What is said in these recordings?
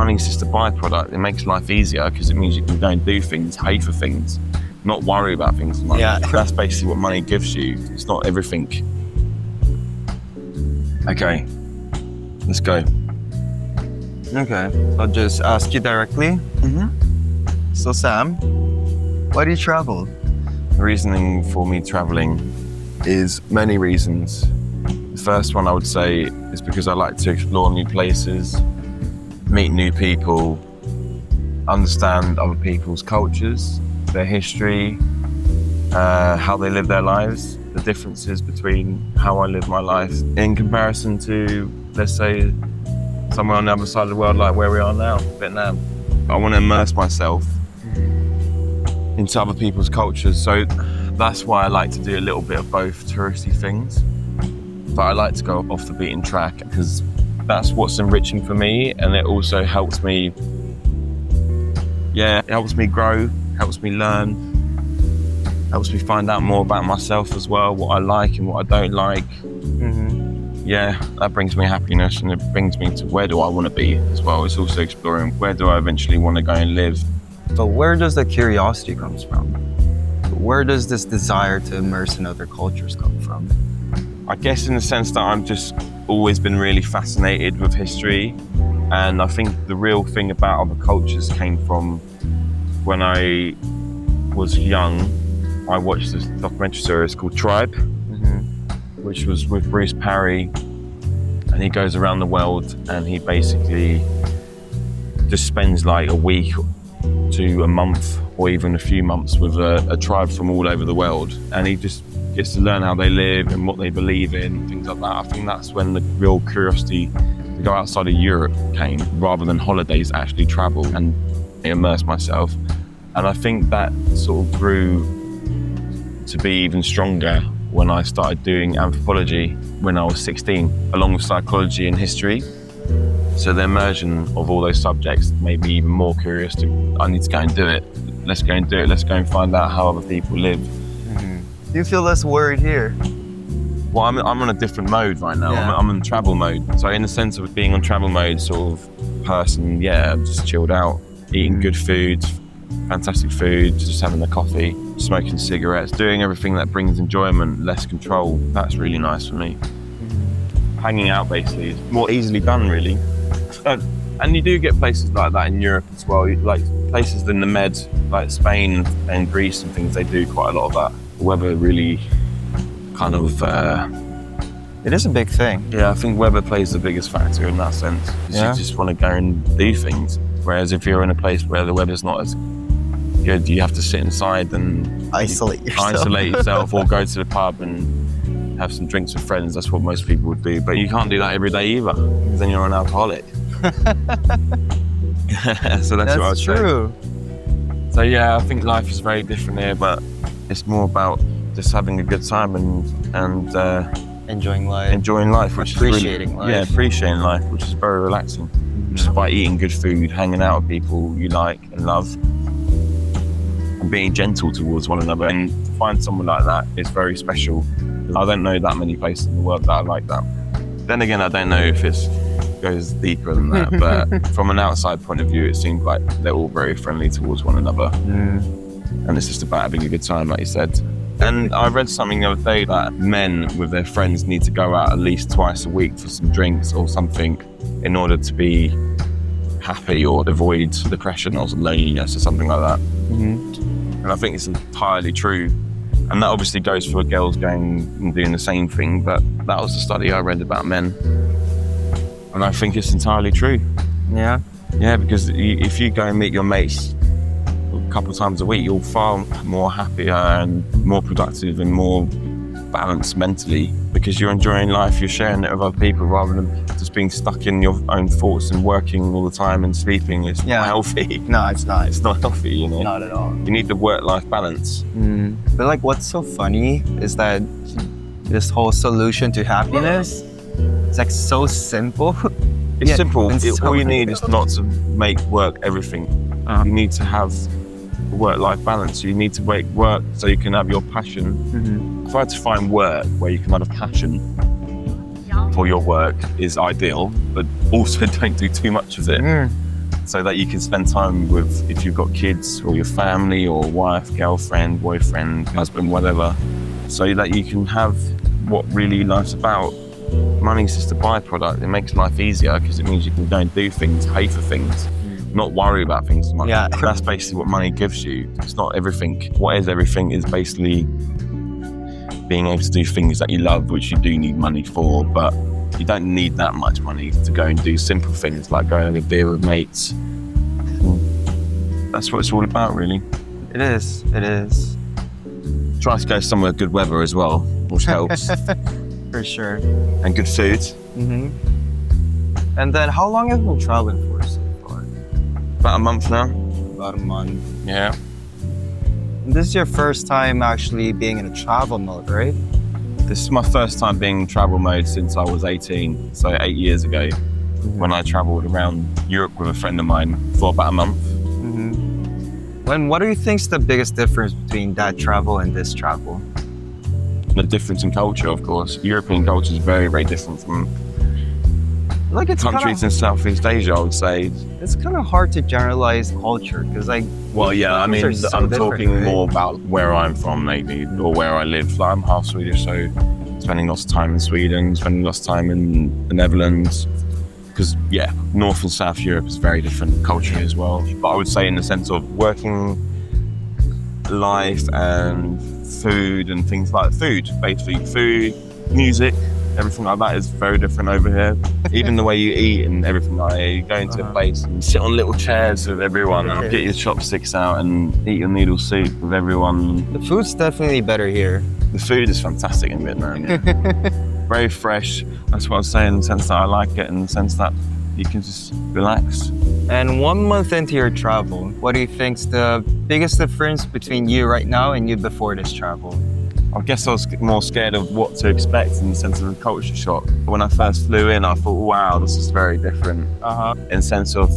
money's just a byproduct. It makes life easier because it means you can go and do things, pay for things, not worry about things. Like, that's basically what money gives you. It's not everything. Okay, let's go. Okay, I'll just ask you directly. So Sam, why do you travel? The reasoning for me traveling is many reasons. The first one I would say is because I like to explore new places, meet new people, understand other people's cultures, their history, how they live their lives, the differences between how I live my life in comparison to, let's say, somewhere on the other side of the world like where we are now, Vietnam. I want to immerse myself into other people's cultures, so that's why I like to do a little bit of both touristy things, but I like to go off the beaten track because that's what's enriching for me, and it also helps me, it helps me grow, helps me learn, helps me find out more about myself as well, what I like and what I don't like. Yeah, that brings me happiness, and it brings me to where do I want to be as well. It's also exploring where do I eventually want to go and live. But where does the curiosity comes from? Where does this desire to immerse in other cultures come from? I guess in the sense that I've just always been really fascinated with history, and I think the real thing about other cultures came from when I was young. I watched this documentary series called Tribe, which was with Bruce Parry, and he goes around the world and he basically just spends like a week to a month or even a few months with a tribe from all over the world, and he just gets to learn how they live and what they believe in, things like that. I think that's when the real curiosity to go outside of Europe came, rather than holidays, actually travel and immerse myself. And I think that sort of grew to be even stronger when I started doing anthropology when I was 16, along with psychology and history. So the immersion of all those subjects made me even more curious I need to go and do it. Let's go and do it. Let's go and find out how other people live. Do you feel less worried here? Well, I'm on a different mode right now. I'm in travel mode. So in the sense of being on travel mode sort of person, I'm just chilled out, eating good food, fantastic food, just having a coffee, smoking cigarettes, doing everything that brings enjoyment, less control. That's really nice for me. Hanging out basically is more easily done, really. And you do get places like that in Europe as well, like places in the Med, like Spain and Greece and things, they do quite a lot of that. The weather really kind of... it is a big thing. Yeah, I think weather plays the biggest factor in that sense. You just want to go and do things. Whereas if you're in a place where the weather's not as good, you have to sit inside and isolate yourself or go to the pub and have some drinks with friends. That's what most people would do. But you can't do that every day either, because then you're an alcoholic. So that's what I would true. say. So yeah, I think life is very different here, but it's more about just having a good time and enjoying life, which appreciating is life. Yeah, appreciating life, which is very relaxing. Just by eating good food, hanging out with people you like and love, and being gentle towards one another. And to find someone like that is very special. I don't know that many places in the world that are like that. Then again, I don't know if it goes deeper than that, but from an outside point of view, it seems like they're all very friendly towards one another. And it's just about having a good time, like you said. And I read something the other day that men with their friends need to go out at least twice a week for some drinks or something in order to be happy or avoid depression or loneliness or something like that. And I think it's entirely true. And that obviously goes for girls going and doing the same thing, but that was the study I read about men. And I think it's entirely true. Yeah, because if you go and meet your mates a couple of times a week, you're far more happier and more productive and more balanced mentally, because you're enjoying life, you're sharing it with other people rather than just being stuck in your own thoughts and working all the time and sleeping. It's not healthy. No, it's not. It's not healthy, you know. Not at all. You need the work-life balance. But like, what's so funny is that this whole solution to happiness, it's like so simple. It's simple. All you need is not to make work everything. You need to have work-life balance. You need to work so you can have your passion. Try to find work where you can have a passion for your work is ideal, but also don't do too much of it. so that you can spend time with, if you've got kids or your family or wife, girlfriend, boyfriend, husband, whatever, so that you can have what really life's about. Money's just a byproduct. It makes life easier because it means you can go and do things, pay for things, not worry about things as much. Yeah. That's basically what money gives you. It's not everything. What is everything is basically being able to do things that you love, which you do need money for, but you don't need that much money to go and do simple things like going to a beer with mates. That's what it's all about, really. It is. Try to go somewhere with good weather as well, which helps. For sure. And good food. Mm-hmm. And then how long have you been traveling for so far? About a month now. About a month. Yeah. And this is your first time actually being in a travel mode, right? This is my first time being in travel mode since I was 18, so 8 years ago, when I travelled around Europe with a friend of mine for about a month. What do you think is the biggest difference between that travel and this travel? The difference in culture, of course. European culture is very, very different from It's countries in Southeast Asia, I would say. It's kind of hard to generalize culture because Well, yeah, I mean, I'm talking more about where I'm from, maybe, or where I live. Like, I'm half Swedish, so spending lots of time in Sweden, spending lots of time in the Netherlands. Because, yeah, North and South Europe is very different culturally as well. But I would say in the sense of working life and food and things like food, basically food, music, everything like that is very different over here. Even the way you eat and everything like that. You go into a place and sit on little chairs with everyone and get your chopsticks out and eat your noodle soup with everyone. The food's definitely better here. The food is fantastic in Vietnam. Yeah. Very fresh. That's what I was saying, in the sense that I like it, in the sense that you can just relax. And 1 month into your travel, what do you think's the biggest difference between you right now and you before this travel? I guess I was more scared of what to expect in the sense of a culture shock. When I first flew in, I thought, wow, this is very different. In the sense of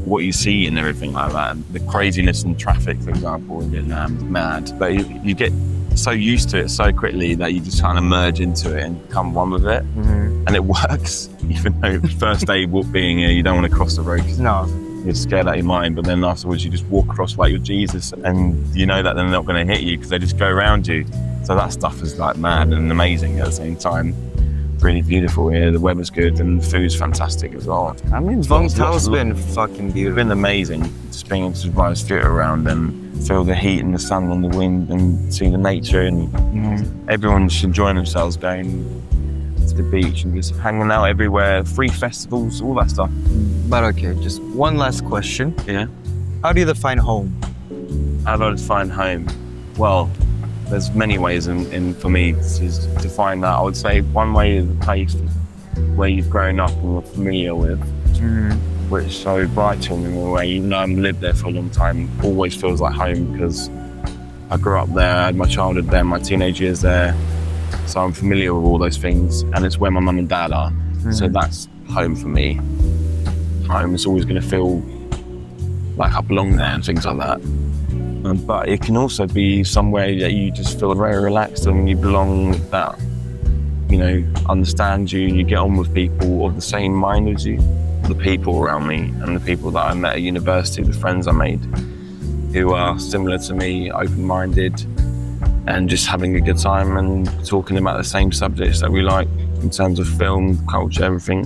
what you see and everything like that. The craziness in traffic, for example, in Vietnam is mad. But you get so used to it so quickly that you just kind of merge into it and become one with it. And it works, even though the first day being here, you don't want to cross the road. No. You're scared out of your mind, but then afterwards you just walk across like you're Jesus, and you know that they're not going to hit you because they just go around you. So that stuff is like mad and amazing at the same time. Really beautiful here. The weather's good and the food's fantastic as well. I mean, Vũng Tau's been fucking beautiful. It's been amazing, just being able to ride straight around and feel the heat and the sun and the wind and see the nature, and everyone's just enjoying themselves going to the beach and just hanging out everywhere, free festivals, all that stuff. But okay, just one last question. Yeah. How do you define home? How do I define home? Well, there's many ways for me to define that. I would say one way is the place where you've grown up and you're familiar with, which is so Brighton in a way, even though I've lived there for a long time, always feels like home because I grew up there, I had my childhood there, my teenage years there. So I'm familiar with all those things, and it's where my mum and dad are. So that's home for me. Home is always going to feel like I belong there and things like that. But it can also be somewhere that you just feel very relaxed and you belong, that, you know, understand you, and you get on with people of the same mind as you. The people around me and the people that I met at university, the friends I made, who are similar to me, open-minded, and just having a good time and talking about the same subjects that we like in terms of film, culture, everything,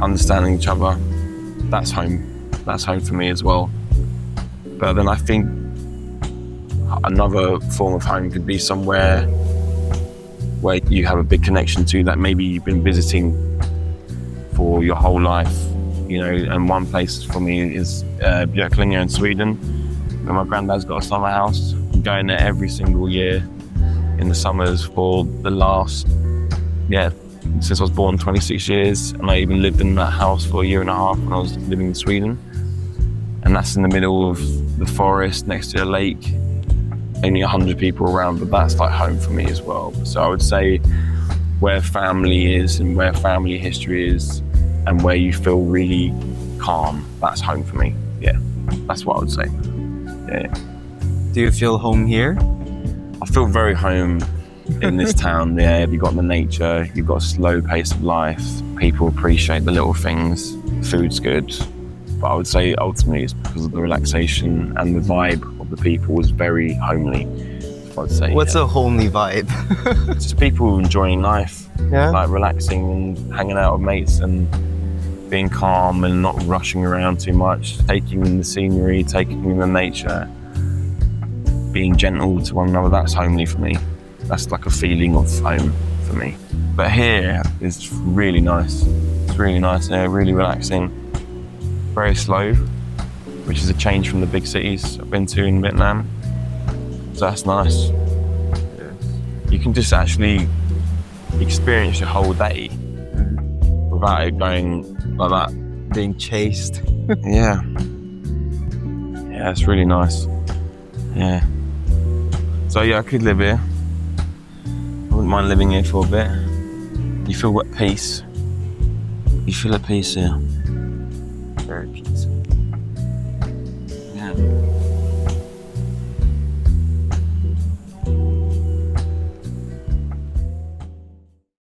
understanding each other. That's home. That's home for me as well. But then I think another form of home could be somewhere where you have a big connection to, that maybe you've been visiting for your whole life, you know. And one place for me is Björklinge in Sweden, where my granddad's got a summer house. I'm going there every single year in the summers for the last, since I was born, 26 years. And I even lived in that house for a year and a half when I was living in Sweden. And that's in the middle of the forest next to a lake. Only 100 people around, but that's like home for me as well. So I would say where family is and where family history is and where you feel really calm, that's home for me. Yeah, that's what I would say. Yeah. Do you feel home here? I feel very home in this town. Yeah, you've got the nature, you've got a slow pace of life. People appreciate the little things. Food's good. But I would say ultimately it's because of the relaxation and the vibe of the people was very homely. I'd say. What's a homely vibe? Just people enjoying life, Yeah. like relaxing and hanging out with mates and being calm and not rushing around too much, taking in the scenery, taking in the nature, being gentle to one another. That's homely for me. That's like a feeling of home for me. But here is really nice. It's really nice here, really relaxing, very slow, which is a change from the big cities I've been to in Vietnam. So that's nice. You can just actually experience your whole day without it going like that. Being chased. Yeah. Yeah, it's really nice. Yeah. So yeah, I could live here. I wouldn't mind living here for a bit. You feel at peace. You feel at peace here. Very peaceful. Yeah.